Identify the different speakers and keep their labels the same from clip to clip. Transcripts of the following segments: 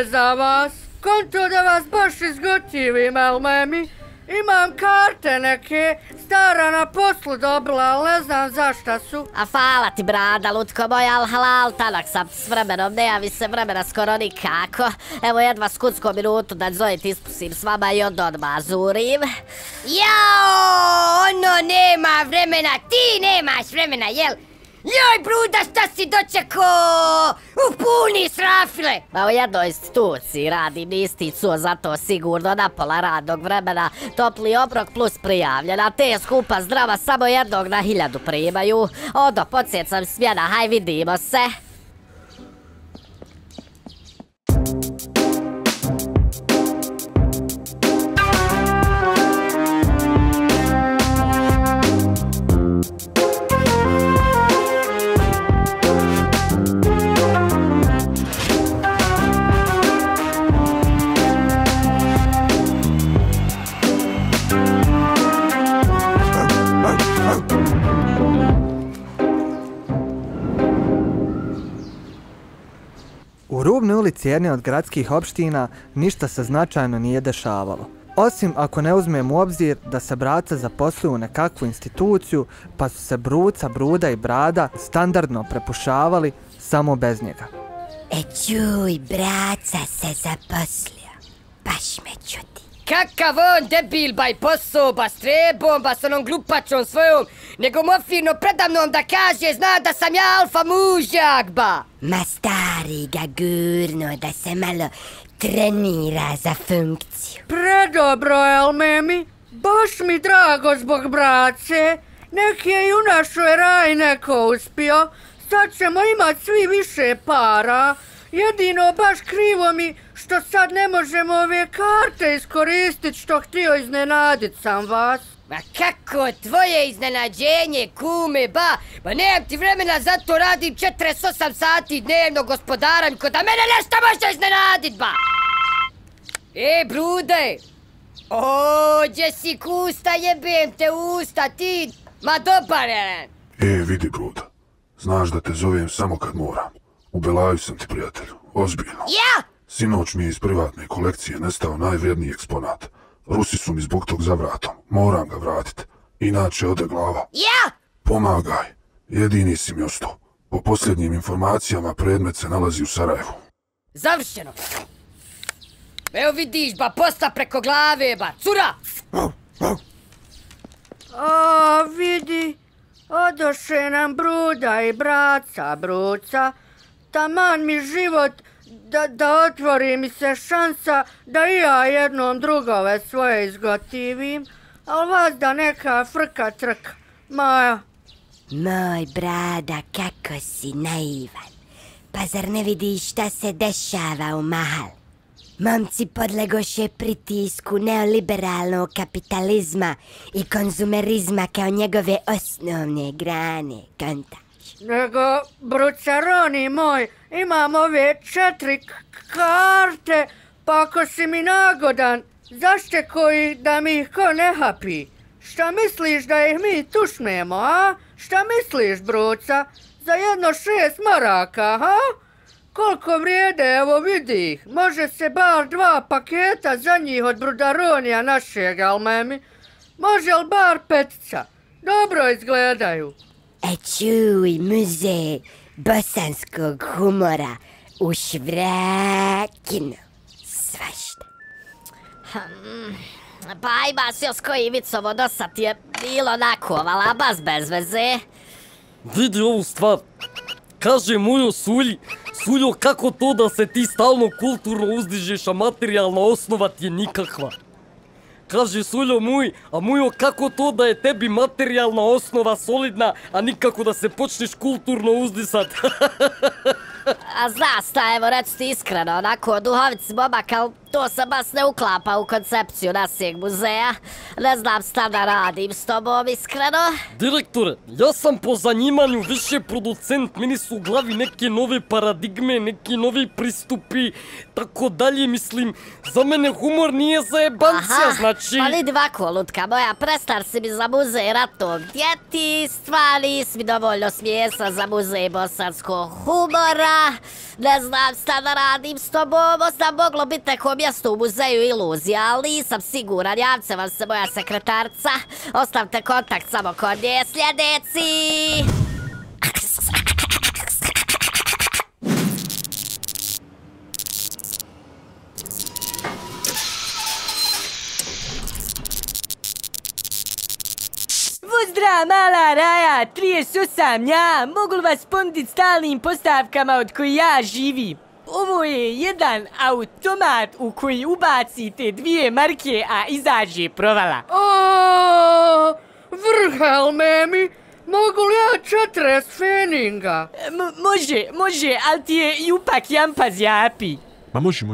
Speaker 1: je za vas. Konto da vas baš izgotivim, Elmemi. Imam karte neke, stara na poslu dobila, ali ne znam zašta su.
Speaker 2: A hvala ti, brada, lutko moj, al halal, tanak sam s vremenom, ne javi se vremena skoro nikako. Evo jedva skudsku minutu da zovit ispusim s vama i odmah zurim.
Speaker 3: Jao, ono nema vremena, ti nemaš vremena, jel? Joj, Bruda, šta si dočekao? Upuni srafile!
Speaker 2: Ma u jednoj instituciji radim, nisi cuo, zato sigurno na pola radnog vremena. Topli obrok plus prijavljena, te skupa zdrava samo jednog na 1000 primaju. Odo, podsjecam smjena, haj vidimo se.
Speaker 4: U rubnoj ulici jedne od gradskih opština ništa se značajno nije dešavalo. Osim ako ne uzmem u obzir da se braca zaposluju u nekakvu instituciju, pa su se Bruca, Bruda i Brada standardno prepušavali samo bez njega.
Speaker 3: Čuj, braca se zaposlio. Baš me čudi. Kakav on debil baj posao, ba s trebom, ba s onom glupačom svojom, nego mu fino predamnom da kaže zna da sam ja alfa mužjak, ba. Ma stari ga gurno da se malo trenira za funkciju.
Speaker 1: Predobro, Elmemi. Baš mi drago zbog brace. Nek je i u našoj raj neko uspio. Sad ćemo imat svi više para. Jedino baš krivo mi što sad ne možemo ove karte iskoristit što htio iznenadit sam vas.
Speaker 3: Ma kako tvoje iznenađenje, kume, ba? Ma nemam ti vremena, zato radim 48 sati dnevno, gospodaram, ko da mene nešto može iznenadit, ba! Brude! Ođe si kusta, jebem te usta, ti! Ma dobar je!
Speaker 5: Vidi, Bruda, znaš da te zovem samo kad moram. U Belaju sam ti, prijatelju, ozbiljno.
Speaker 3: Ja?
Speaker 5: Sinoć mi je iz privatne kolekcije nestao najvrijedniji eksponat. Rusi su mi zbog tog za vratom. Moram ga vratit. Inače ode glava.
Speaker 3: Ja?
Speaker 5: Pomagaj. Jedini si mi ostao. Po posljednjim informacijama predmet se nalazi u Sarajevu.
Speaker 3: Završeno. Evo vidiš, ba, posta preko glave, ba. Cura!
Speaker 1: A, vidi. Odoše nam Bruda i braca, Bruca. Taman mi život da otvori mi se šansa da i ja jednom drugove svoje izgotivim, ali vas da neka frka trka. Maja.
Speaker 3: Moj brada, kako si naivan. Pa zar ne vidiš šta se dešava u Mahal? Momci podlegoše pritisku neoliberalnog kapitalizma i konzumerizma kao njegove osnovne grane, kontaš.
Speaker 1: Nego, Brucaroni moj, imam ove 4 karte, pa ako si mi nagodan, zašte koji da mi ih ko ne hapi? Šta misliš da ih mi tušnemo, a? Šta misliš, Bruca? Za jedno 6 maraka, ha? Koliko vrijede, evo vidi ih. Može se bar 2 paketa za njih od Brudaronija našeg, Elmemi. Može li bar 5? Dobro izgledaju.
Speaker 3: Čuj, muzej bosanskog humora u Švrakinu. Svašta.
Speaker 2: Pa ima si još koji vicovo dosad je bilo nakovala, bas bez veze.
Speaker 6: Vidi ovu stvar. Kaže Mujo Sulji, Suljo, kako to da se ti stalno kulturno uzdižeš, a materijalna osnova ti je nikakva? Kaže Suljo Muj, a Mujo, kako to da je tebi materijalna osnova solidna, a nikako da se počneš kulturno uzdisat?
Speaker 2: A zna sta, evo reći ti iskreno, onako duhovici momak, ali To se bas ne uklapa u koncepciju našeg muzeja. Ne znam šta da radim s tobom, iskreno.
Speaker 6: Direktore, ja sam po zanimanju više producent, meni su u glavi neke nove paradigme, neki novi pristupi, tako dalje, mislim, za mene humor nije zajebancija, znači...
Speaker 2: Pa vidi ovako, lutka moja, prestar si mi za muzej ratnog djetinjstva, nisi mi dovoljno smijesa za muzej bosanskog humora, ne znam šta da radim s tobom, možda moglo biti neko mjesto u muzeju iluzija, ali nisam siguran, javce vam se moja sekretarca, ostavite kontakt samo kod nje, sljedeći!
Speaker 3: Pozdrav, mala raja, 38, ja, mogu li vas ponuditi stalnim postavkama od koji ja živim? Ovo je jedan automat u koji ubacite 2 marke, a izađe provala.
Speaker 1: Vrhelmemi, mogu li ja 40 feninga?
Speaker 3: Može, ali ti je ipak jampa zjapi.
Speaker 7: Ma može.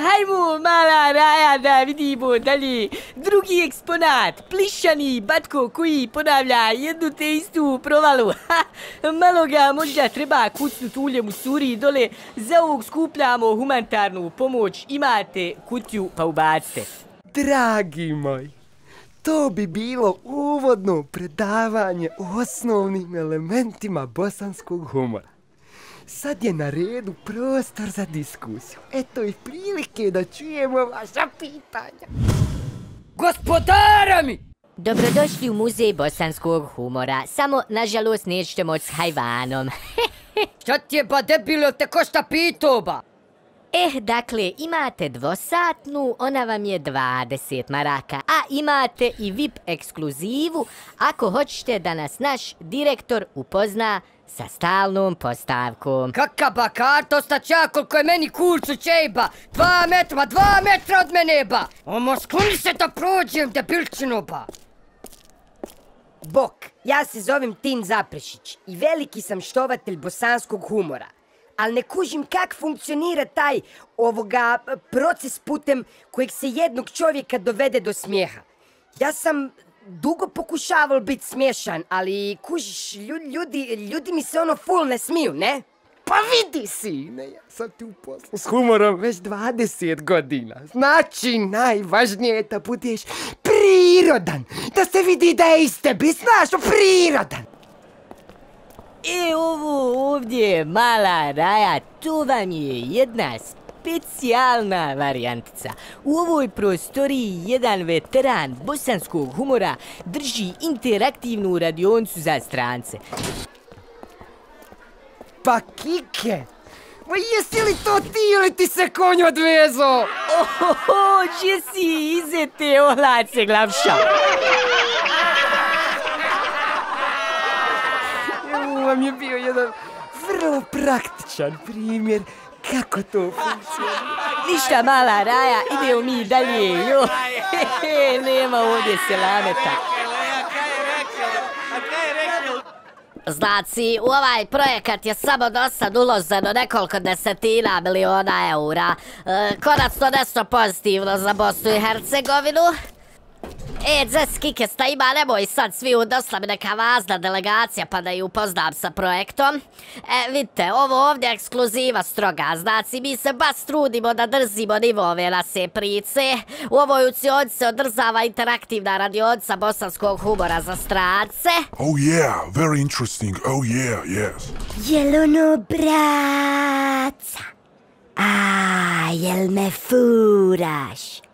Speaker 3: Hajmo, mala raja, da vidimo dalje. Drugi eksponat, plišani batko koji ponavlja jednu te istu provalu. Malo ga možda treba kucnut uljem u suri dole. Za ovog skupljamo humanitarnu pomoć. Imate kutiju pa ubacite.
Speaker 8: Dragi moj, to bi bilo uvodno predavanje o osnovnim elementima bosanskog humora. Sad je na redu prostor za diskusiju. Eto i prilike da čujemo vaša pitanja.
Speaker 3: Gospodara mi!
Speaker 2: Dobrodošli u muzej bosanskog humora, samo nažalost nećete moći s hajvanom.
Speaker 3: Šta ti je ba debilo, te košta pitoba?
Speaker 2: Dakle, imate dvosatnu, ona vam je 20 maraka, a imate i VIP ekskluzivu ako hoćete da nas naš direktor upozna sa stalnom postavkom.
Speaker 3: Kaka ba karta ostaća koliko je meni kurcu čejba. 2 metra od mene ba. Omo skloni se da prođem, debilčino ba. Bok, ja se zovem Tin Zaprešić i veliki sam štovatelj bosanskog humora. Ali ne kužim kak funkcionira taj proces putem kojeg se jednog čovjeka dovede do smijeha. Ja sam dugo pokušaval biti smiješan, ali kužiš, ljudi mi se full ne smiju, ne?
Speaker 8: Pa vidi sine, ja sam ti u poslu s humorom već 20 godina. Znači, najvažnije je da budeš prirodan. Da se vidi da je iz tebi, znaš, prirodan.
Speaker 3: Ovo ovdje, mala raja, to vam je jedna specijalna varijantica. U ovoj prostoriji jedan veteran bosanskog humora drži interaktivnu radioncu za strance.
Speaker 8: Pa Kike, ma jesi li to ti ili ti se konj odvezo?
Speaker 3: Če si izete ohlace glavša?
Speaker 8: Ovo vam je bio jedan vrlo praktičan primjer kako to funkcionira.
Speaker 3: Ništa, mala raja, idemo mi dalje. Nema ovdje selameta.
Speaker 2: Znači, u ovaj projekat je samo do sad uloženo nekoliko desetina miliona eura. Konačno nešto pozitivno za Bosnu i Hercegovinu. Džes Kikesta ima, nemoj sad svi došla mi neka važna delegacija pa da ju upoznam sa projektom. Vidite, ovo ovdje je ekskluziva stroga, znači mi se baš trudimo da držimo nivove naše priče. U ovoj učionici se održava interaktivna radionica bosanskog humora za strance.
Speaker 5: Oh yeah, very interesting, oh yeah, yes.
Speaker 9: Jel ono braca? Jel me furaš?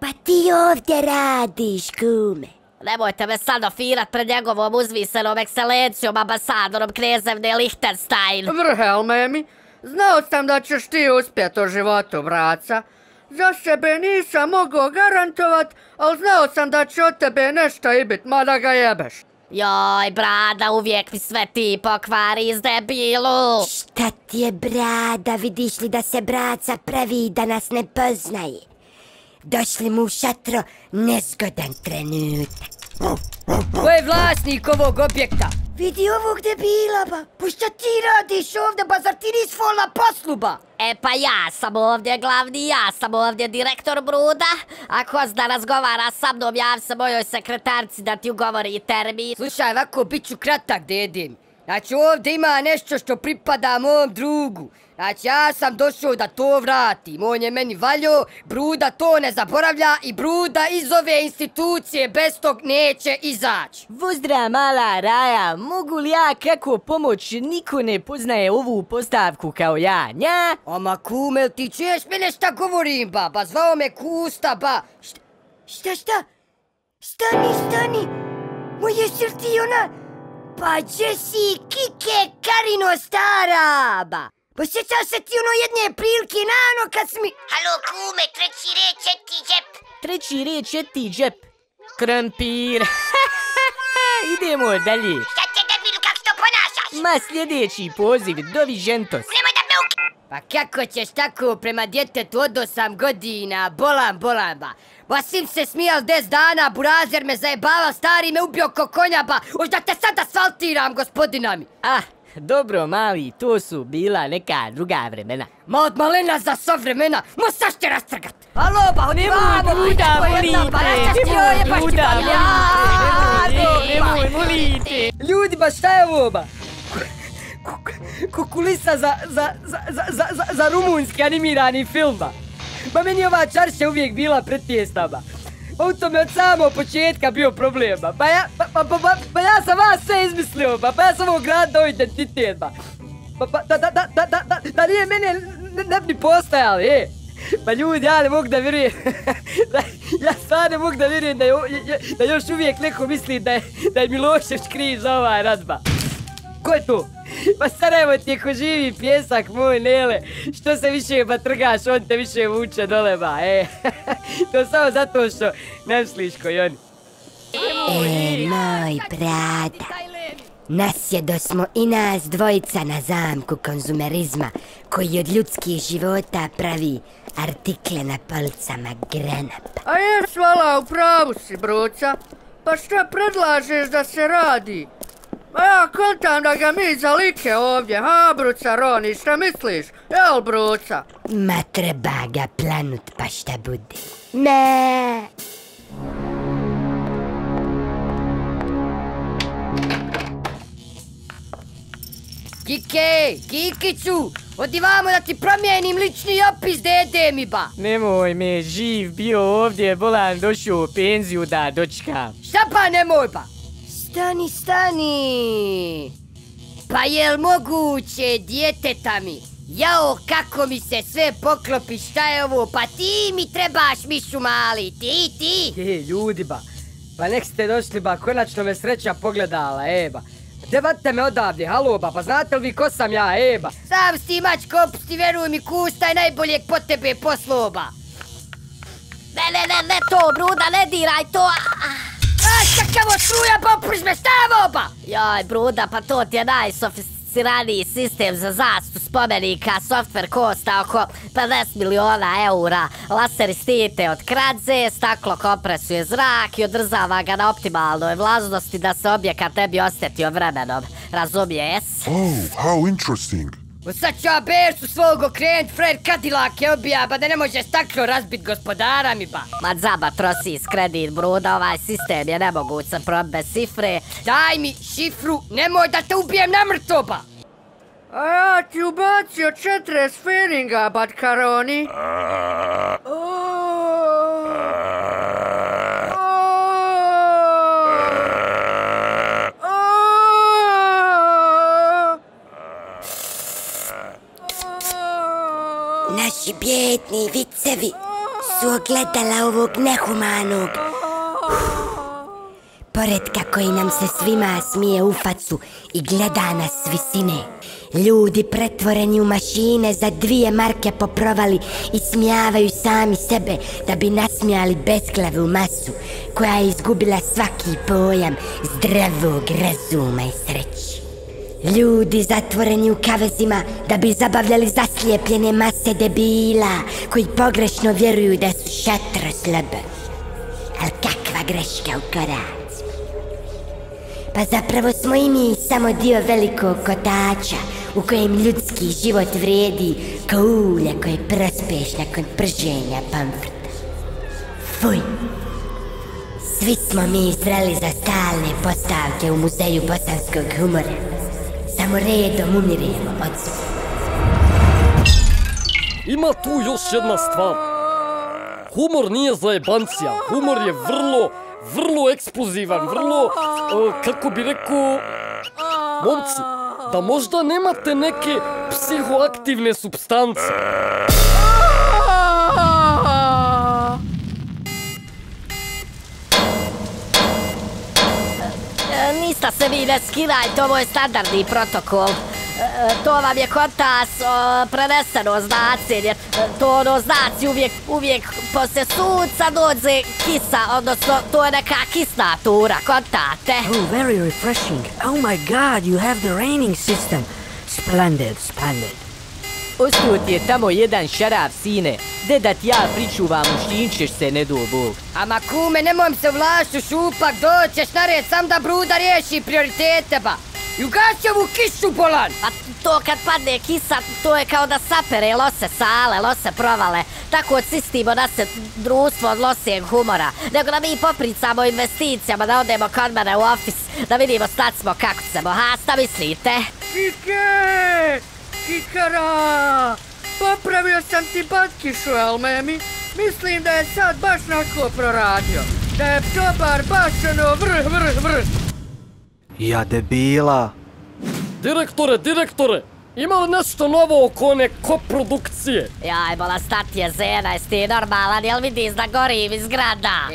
Speaker 9: Pa ti ovdje radiš, kume.
Speaker 2: Nemojte me sad ofirat pred njegovom uzvisenom ekscelencijom, ambasadorom knezevne Lichtenstein.
Speaker 1: Vrhelmemi, znao sam da ćeš ti uspjet u životu, braca. Za sebe nisam mogao garantovat, ali znao sam da će od tebe nešto i bit, mada ga jebeš.
Speaker 2: Joj, brada, uvijek mi sve ti pokvari, debilu.
Speaker 9: Šta ti je, brada, vidiš li da se braca pravi da nas ne poznaje? Došli mu u šatro nezgodan trenutak.
Speaker 3: Ko je vlasnik ovog objekta? Vidi ovog debila, ba. Pa šta ti radiš ovdje, ba? Zar ti nis fol na poslu, ba?
Speaker 2: E pa ja sam ovdje glavni, ja sam ovdje direktor Bruda. Ako zna razgovara sa mnom, jav se mojoj sekretarci da ti ugovori termin.
Speaker 3: Slušaj, ovako bit ću kratak, dedim. Znači ovdje ima nešto što pripada mom drugu. Znači ja sam došao da to vratim. On je meni valjo, Bruda to ne zaboravlja i Bruda iz ove institucije bez tog neće izaći.
Speaker 7: Pozdrav mala Raja, mogu li ja kako pomoć? Niko ne poznaje ovu postavku kao ja, nja?
Speaker 3: Ama kume, ti čuješ mene šta govorim, ba? Ba zvao me Kusta, ba. Šta? Stani. Moje srti ona... Pa gdje si, Kike, Karino stara, ba? Pa sjećaš se ti ono jedne prilike na ono kad si mi...
Speaker 9: Halo kume, treći red, četiri džep.
Speaker 7: Treći red, četiri džep. Krompir. Idemo dalje.
Speaker 9: Šta te debilu, kak se to ponašaš?
Speaker 7: Ma sljedeći poziv, doviđentos.
Speaker 9: Nemoj da me
Speaker 3: Pa kako ćeš tako prema djetetu od 8 godina, bolan, ba. Ba sim se smijal 10 dana, burazer me zajebavao, stari me ubio ko konja, ba. Už da te sad asfaltiram, gospodina mi.
Speaker 7: Ah, dobro mali, to su bila neka druga vremena.
Speaker 3: Ma od malena za sva vremena, ma sad ćete rastrgat. Alo, ba, oni vamo,
Speaker 7: Buda, molite, nemoj, molite.
Speaker 3: Ljudi, ba šta je ovo, ba? Kukulisa za rumunski animirani film, ba. Ba meni ova čarša uvijek bila pretjesna, ba. U tome od samog početka bio problem, ba. Pa ja sam vas sve izmislio, ba. Pa ja sam ovog gradao identitet, ba. Da nije mene ne bi postajali, Pa ljudi, ja ne mogu da vjerujem. Ja stvarno ne mogu da vjerujem da još uvijek neko misli da je Milošević kriv za ovaj rat, ba. Ko je to? Pa Sarajevo ti je ko živi pjesak moj, Nele. Što se više ba trgaš, on te više vuče dole, ba, To samo zato što ne misliš koji oni.
Speaker 9: Moj brada, nasjedosmo i nas dvojica na zamku konzumerizma koji od ljudskih života pravi artikle na policama Grenapa.
Speaker 1: A jes, vala, u pravu si, bruca. Pa šta predlažeš da se radi? Ma ja kontam da ga mi za like ovdje, ha, bruca Roni, šta misliš? Jel, bruca?
Speaker 9: Ma treba ga planut pa šta bude. Ne.
Speaker 3: Kikiću, odi vamo da ti promijenim lični opis, dede mi, ba.
Speaker 7: Nemoj me, živ bio ovdje, bolan došao u penziju da dočkam.
Speaker 3: Šta pa nemoj, ba? Stani. Pa jel moguće, djeteta mi? Jao, kako mi se sve poklopi, šta je ovo? Pa ti mi trebaš, mišu mali, ti. Ljudi, ba. Pa nek ste došli, ba, konačno me sreća pogledala, ba. Devate me odavdje, halo, ba, pa znate li vi ko sam ja, ba? Sam si mačko opusti, veruj mi, Kusta je najboljeg po tebe poslo, ba.
Speaker 2: Ne, to, Bruda, ne diraj to.
Speaker 3: Kakavo struja, pa opruž me, šta je ovo, ba?
Speaker 2: Joj, Bruda, pa to ti je najsofisticiraniji sistem za zaštitu spomenika, softver košta oko 50 miliona eura, laser istite od kradze, staklo kompresuje zrak i održava ga na optimalnoj vlažnosti da se objekat ne bi osjetio vremenom, razumiješ?
Speaker 5: Oh, how interesting.
Speaker 3: Sad ću ja bercu svog okrenut, Fred Cadillac je obija, ba da ne može staklo razbit gospodara mi, ba.
Speaker 2: Ma dzaba trosi s kredit, Bruda, ovaj sistem je nemogućan bez šifre.
Speaker 3: Daj mi šifru, nemoj da te ubijem na mrtvo, ba.
Speaker 1: A ja ti ubacio 40 feelinga, Batkaroni.
Speaker 9: Naši bjedni vicevi su ogledala ovog nehumanog poretka koji nam se svima smije u facu i gleda nas s visine. Ljudi pretvoreni u mašine za 2 marke poprovali i smijavaju sami sebe da bi nasmijali besklavu masu koja je izgubila svaki pojam zdravog razuma i sreći. Ljudi zatvoreni u kavezima da bi zabavljali zaslijepljene mase debila koji pogrešno vjeruju da su šatro slobodni. Ali kakva greška u koracima. Pa zapravo smo i mi samo dio velikog kotača u kojem ljudski život vrijedi kao ulje koje prospeš nakon prženja pamfrta. Fuj! Svi smo mi zreli za stalne postavke u Muzeju bosanskog humora. Samo redom umiremo od smijeha.
Speaker 6: Ima tu još jedna stvar. Humor nije zajebancija. Humor je vrlo eksplozivan, vrlo, kako bi rekao, momci, da možda nemate neke psihoaktivne supstance.
Speaker 2: Nista se vi ne skirajte, ovo je standardni protokol. To vam je kod nas preneseno značenje. To ono znači uvijek poslije sunca dođe kisa, odnosno to je neka kisna tura, kontate.
Speaker 1: Oh, very refreshing. Oh my god, you have the raining system. Splendid.
Speaker 7: Usput je tamo jedan šaraf, sine. De da ti ja pričuvam, uštinčeš se, ne do Bog.
Speaker 3: Ama kume, nemoj se vlašću šupak, doćeš na red sam da Bruda riješi prioritete, ba. I ugaši ovu kišu bolan!
Speaker 2: Pa to kad padne kisa, to je kao da sapere lose sale, lose provale. Tako odsistimo da se društvo od losijeg humora. Nego da mi popricamo o investicijama, da odemo kod mene u ofis, da vidimo šta smo, kako ćemo. Ha, šta mislite?
Speaker 1: Kike! Kikara! Popravio sam ti batkišu, Elmemi. Mislim da je sad baš nako proradio. Da je dobar baš ono vrh.
Speaker 4: Ja debila.
Speaker 6: Direktore, ima li nešto novo oko one koprodukcije?
Speaker 2: Jaj, bola stati je zena, jesi ti normalan, jel vidiš da gorim iz grada?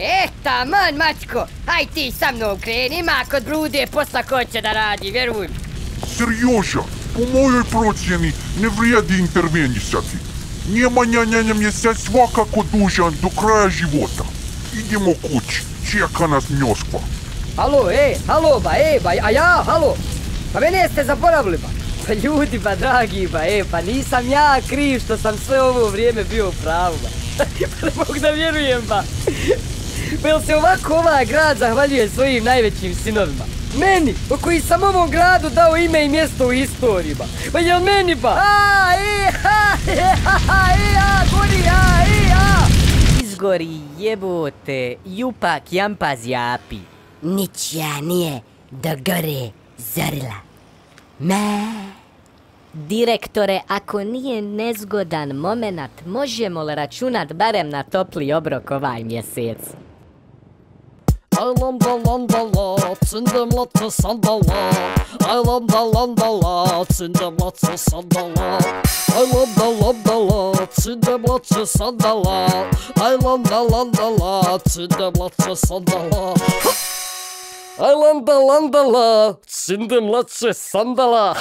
Speaker 3: Taman, mačko, haj ti sa mnom kreni, ima kod Brude posla ko će da radi, vjeruj mi.
Speaker 5: Serioža, po mojoj procjeni ne vrijedi intervenjisati. Njemanja nam je sad svakako dužan do kraja života. Idemo kući, čeka nas Njoskva.
Speaker 3: Halo, halo. Pa mene ste zaboravili, ba.
Speaker 7: Pa ljudi, ba, dragi, ba, pa nisam ja kriv što sam sve ovo vrijeme bio u pravu, ba. Pa ne mogu da vjerujem, ba. Pa jel se ovako ovaj grad zahvaljuje svojim najvećim sinovima? Meni, po koji sam ovom gradu dao ime i mjesto u istoriji, ba. Pa jel meni, ba? Izgori, jebote, jupak jampa zjapi.
Speaker 9: Ničija nije do gore zorila.
Speaker 2: Direktore, ako nije nezgodan momenat, možemo li računat barem na topli obrok ovaj mjesec?
Speaker 6: Aj landa, cinde mlače sandala. Aj landa, cinde mlače sandala. Aj landa, cinde mlače sandala. Aj landa, cinde mlače sandala. Aj landa, cinde mlače sandala.